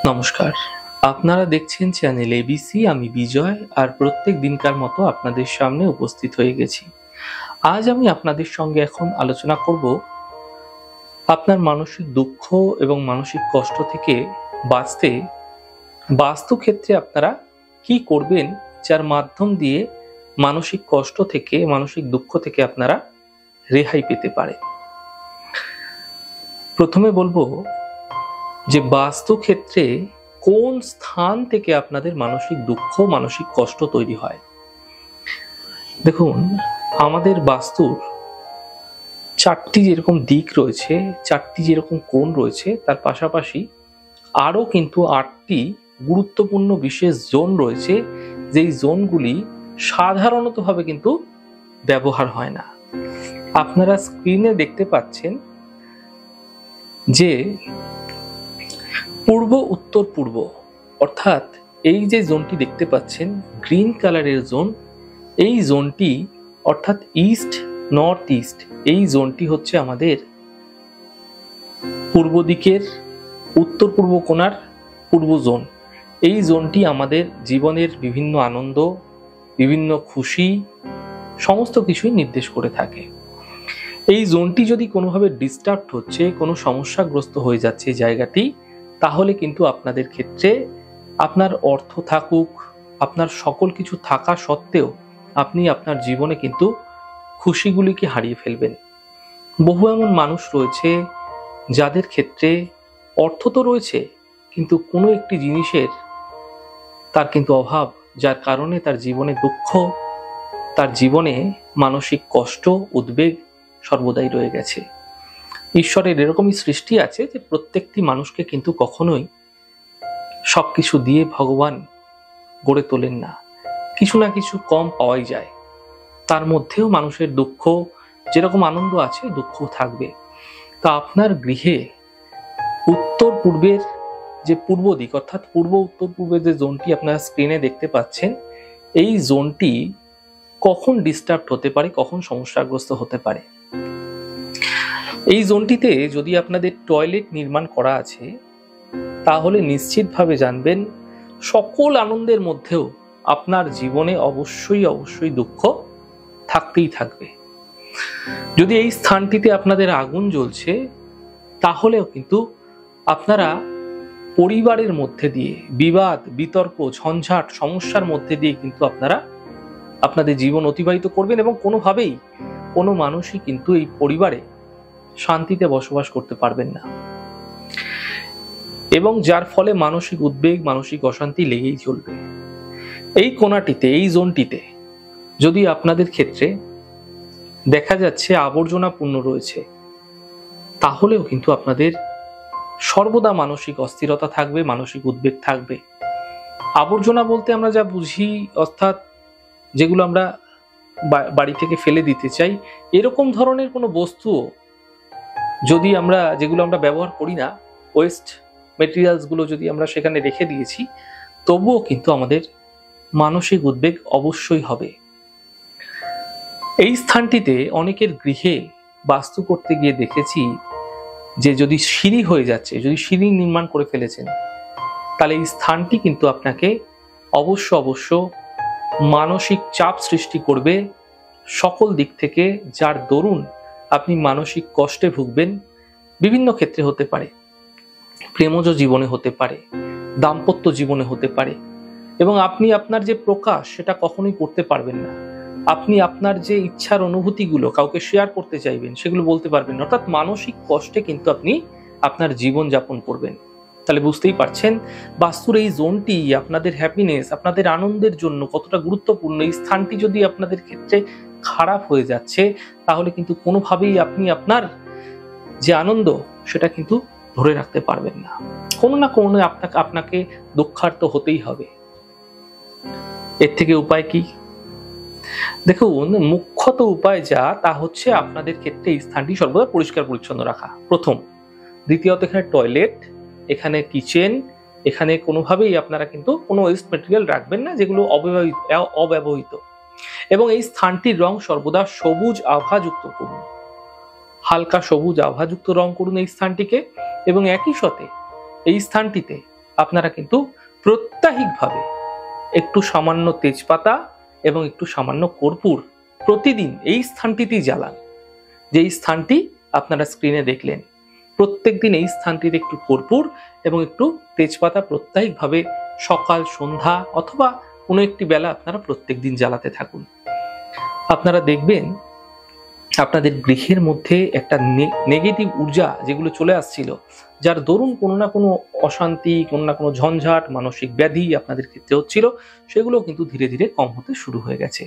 নমস্কার, আপনারা দেখছেন চ্যানেল এবিসি। আমি বিজয়, আর প্রত্যেক দিনকার মতো আপনাদের সামনে উপস্থিত হয়ে গেছি। আজ আমি আপনাদের সঙ্গে এখন আলোচনা করব আপনার মানসিক দুঃখ এবং মানসিক কষ্ট থেকে বাঁচতে বাস্তুক্ষেত্রে আপনারা কি করবেন, যার মাধ্যম দিয়ে মানসিক কষ্ট থেকে, মানসিক দুঃখ থেকে আপনারা রেহাই পেতে পারেন। প্রথমে বলবো যে বাস্তুক্ষেত্রে কোন স্থান থেকে আপনাদের মানসিক দুঃখ, মানসিক কষ্ট তৈরি হয়। দেখুন, আমাদের বাস্তুর চারটি যেরকম দিক রয়েছে, চারটি যেরকম কোণ রয়েছে, তার পাশাপাশি আরও কিন্তু 8টি গুরুত্বপূর্ণ বিশেষ জোন রয়েছে, যেই জোনগুলি সাধারণতভাবে কিন্তু ব্যবহার হয় না। আপনারা স্ক্রিনে দেখতে পাচ্ছেন যে পূর্ব, উত্তর, পূর্ব, অর্থাৎ এই যে জোনটি দেখতে পাচ্ছেন গ্রিন কালারের জোন, এই জোনটি অর্থাৎ ইস্ট, নর্থ ইস্ট, এই জোনটি হচ্ছে আমাদের পূর্ব দিকের উত্তর পূর্ব কোণার পূর্ব জোন। এই জোনটি আমাদের জীবনের বিভিন্ন আনন্দ, বিভিন্ন খুশি, সমস্ত কিছুই নির্দেশ করে থাকে। এই জোনটি যদি কোনোভাবে ডিস্টার্ব হচ্ছে, কোনো সমস্যাগ্রস্ত হয়ে যাচ্ছে জায়গাটি, তাহলে কিন্তু আপনাদের ক্ষেত্রে আপনার অর্থ থাকুক, আপনার সকল কিছু থাকা সত্ত্বেও আপনি আপনার জীবনে কিন্তু খুশিগুলিকে হারিয়ে ফেলবেন। বহু এমন মানুষ রয়েছে যাদের ক্ষেত্রে অর্থ তো রয়েছে, কিন্তু কোনো একটি জিনিসের তার কিন্তু অভাব, যার কারণে তার জীবনে দুঃখ, তার জীবনে মানসিক কষ্ট, উদ্বেগ সর্বদাই রয়ে গেছে। ঈশ্বরের এরকমই সৃষ্টি আছে যে প্রত্যেকটি মানুষকে কিন্তু কখনোই সবকিছু দিয়ে ভগবান গড়ে তোলেন না, কিছু না কিছু কম পাওয়াই যায়। তার মধ্যেও মানুষের দুঃখ, যেরকম আনন্দ আছে দুঃখও থাকবে। তা আপনার গৃহে উত্তর পূর্বের যে পূর্ব দিক, অর্থাৎ পূর্ব উত্তর পূর্বের যে জোনটি আপনারা স্ক্রিনে দেখতে পাচ্ছেন, এই জোনটি কখন ডিস্টার্ব হতে পারে, কখন সমস্যাগ্রস্ত হতে পারে। এই জোনটিতে যদি আপনাদের টয়লেট নির্মাণ করা আছে, তাহলে নিশ্চিতভাবে জানবেন সকল আনন্দের মধ্যেও আপনার জীবনে অবশ্যই দুঃখ থাকতেই থাকবে। যদি এই স্থানটিতে আপনাদের আগুন জ্বলছে, তাহলেও কিন্তু আপনারা পরিবারের মধ্যে দিয়ে বিবাদ, বিতর্ক, ঝঞ্ঝাট, সমস্যার মধ্যে দিয়ে কিন্তু আপনারা আপনাদের জীবন অতিবাহিত করবেন, এবং কোনোভাবেই কোনো মানুষই কিন্তু এই পরিবারে শান্তিতে বসবাস করতে পারবেন না, এবং যার ফলে মানসিক উদ্বেগ, মানসিক অশান্তি লেগেই চলবে। এই কোণাটিতে, এই জোনটিতে যদি আপনাদের ক্ষেত্রে দেখা যাচ্ছে আবর্জনা পূর্ণ রয়েছে, তাহলেও কিন্তু আপনাদের সর্বদা মানসিক অস্থিরতা থাকবে, মানসিক উদ্বেগ থাকবে। আবর্জনা বলতে আমরা যা বুঝি, অর্থাৎ যেগুলো আমরা বাড়ি থেকে ফেলে দিতে চাই, এরকম ধরনের কোনো বস্তুও যদি আমরা, যেগুলো আমরা ব্যবহার করি না, ওয়েস্ট মেটেরিয়ালস গুলো যদি আমরা সেখানে রেখে দিয়েছি, তবুও কিন্তু আমাদের মানসিক উদ্বেগ অবশ্যই হবে। এই স্থানটিতে অনেকের গৃহে বাস্তু করতে গিয়ে দেখেছি যে যদি সিঁড়ি হয়ে যাচ্ছে, যদি সিঁড়ি নির্মাণ করে ফেলেছেন, তাহলে এই স্থানটি কিন্তু আপনাকে অবশ্য মানসিক চাপ সৃষ্টি করবে সকল দিক থেকে, যার দরুন আপনি মানসিক কষ্টে ভুগবেন। বিভিন্ন ক্ষেত্রে হতে পারে, প্রেমজ জীবনে হতে পারে, দাম্পত্য জীবনে হতে পারে, এবং আপনি আপনার যে প্রকাশ সেটা কখনোই করতে পারবেন না। আপনি আপনার যে ইচ্ছার অনুভূতিগুলো কাউকে শেয়ার করতে চাইবেন, সেগুলো বলতে পারবেন না, অর্থাৎ মানসিক কষ্টে কিন্তু আপনি আপনার জীবন যাপন করবেন। তাহলে বুঝতেই পারছেন বাস্তুর এই জোনটি আপনাদের হ্যাপিনেস, আপনাদের আনন্দের জন্য কতটা গুরুত্বপূর্ণ। এই স্থানটি যদি আপনাদের ক্ষেত্রে খারাপ হয়ে যাচ্ছে, তাহলে কিন্তু কোনোভাবেই আপনি আপনার যে আনন্দ সেটা কিন্তু ধরে রাখতে পারবেন না। কোনো না কোনো আপনাকে দুঃখার্ত হতেই হবে। এর থেকে উপায় কি? দেখুন, মুখ্যত উপায় যা, তা হচ্ছে আপনাদের ক্ষেত্রে এই স্থানটি সর্বদা পরিষ্কার পরিচ্ছন্ন রাখা, প্রথম। দ্বিতীয়ত, এখানে টয়লেট, এখানে কিচেন, এখানে কোনোভাবেই আপনারা কিন্তু কোনো ওয়েস্ট মেটেরিয়াল রাখবেন না যেগুলো অব্যবহৃত। এবং এই স্থানটির রং সর্বদা সবুজ আভাযুক্ত করুন, হালকা সবুজ আভাযুক্ত রং করুন এই স্থানটিকে। এবং একই সাথে এই স্থানটিতে আপনারা কিন্তু প্রত্যাহিকভাবে একটু সামান্য তেজপাতা এবং একটু সামান্য কর্পূর প্রতিদিন এই স্থানটিতেই জ্বালান। যেই স্থানটি আপনারা স্ক্রিনে দেখলেন, প্রত্যেকদিন এই স্থানটিতে একটু কর্পূর এবং একটু তেজপাতা প্রত্যাহিকভাবে সকাল সন্ধ্যা অথবা কোনো একটি বেলা আপনারা প্রত্যেকদিন জ্বালাতে থাকুন। আপনারা দেখবেন আপনাদের গৃহের মধ্যে একটা নেগেটিভ ঊর্জা যেগুলো চলে আসছিল, যার দরুন কোনো না কোনো অশান্তি, কোনো না কোনো ঝঞ্ঝাট, মানসিক ব্যাধি আপনাদের ক্ষেত্রে হচ্ছিল, সেগুলো কিন্তু ধীরে ধীরে কম হতে শুরু হয়ে গেছে।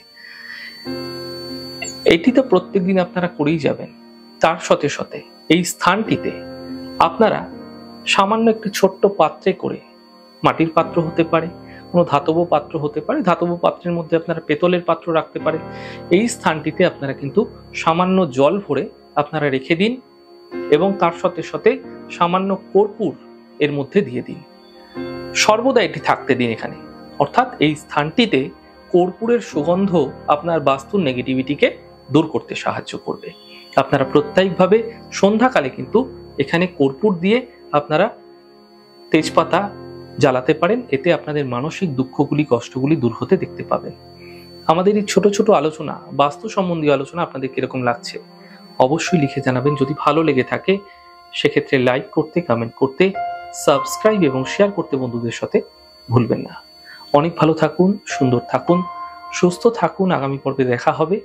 এটি তো প্রত্যেকদিন আপনারা করেই যাবেন। তার সাথে সাথে এই স্থানটিতে আপনারা সামান্য একটি ছোট্ট পাত্রে করে, মাটির পাত্র হতে পারে, কোনো ধাতব পাত্র হতে পারে, ধাতব পাত্রের মধ্যে আপনারা পেতলের পাত্র রাখতে পারেন, এই স্থানটিতে আপনারা কিন্তু সামান্য জল ভরে আপনারা রেখে দিন এবং তার সাথে সাথে সামান্য কর্পূর এর মধ্যে দিয়ে দিন। সর্বদা এটি থাকতে দিন এখানে। অর্থাৎ এই স্থানটিতে কর্পূরের সুগন্ধ আপনার বাস্তুর নেগেটিভিটিকে দূর করতে সাহায্য করবে। আপনারা প্রত্যেকভাবে সন্ধ্যাকালে কিন্তু এখানে কর্পূর দিয়ে আপনারা তেজপাতা জ্বালাতে পারেন। এতে আপনাদের মানসিক দুঃখগুলি, কষ্টগুলি দূর হতে দেখতে পাবেন। আমাদের এই ছোট ছোট আলোচনা, বাস্তু সম্বন্ধীয় আলোচনা আপনাদের কিরকম লাগছে অবশ্যই লিখে জানাবেন। যদি ভালো লেগে থাকে সেক্ষেত্রে লাইক করতে, কমেন্ট করতে, সাবস্ক্রাইব এবং শেয়ার করতে বন্ধুদের সাথে ভুলবেন না। অনেক ভালো থাকুন, সুন্দর থাকুন, সুস্থ থাকুন। আগামী পর্বে দেখা হবে।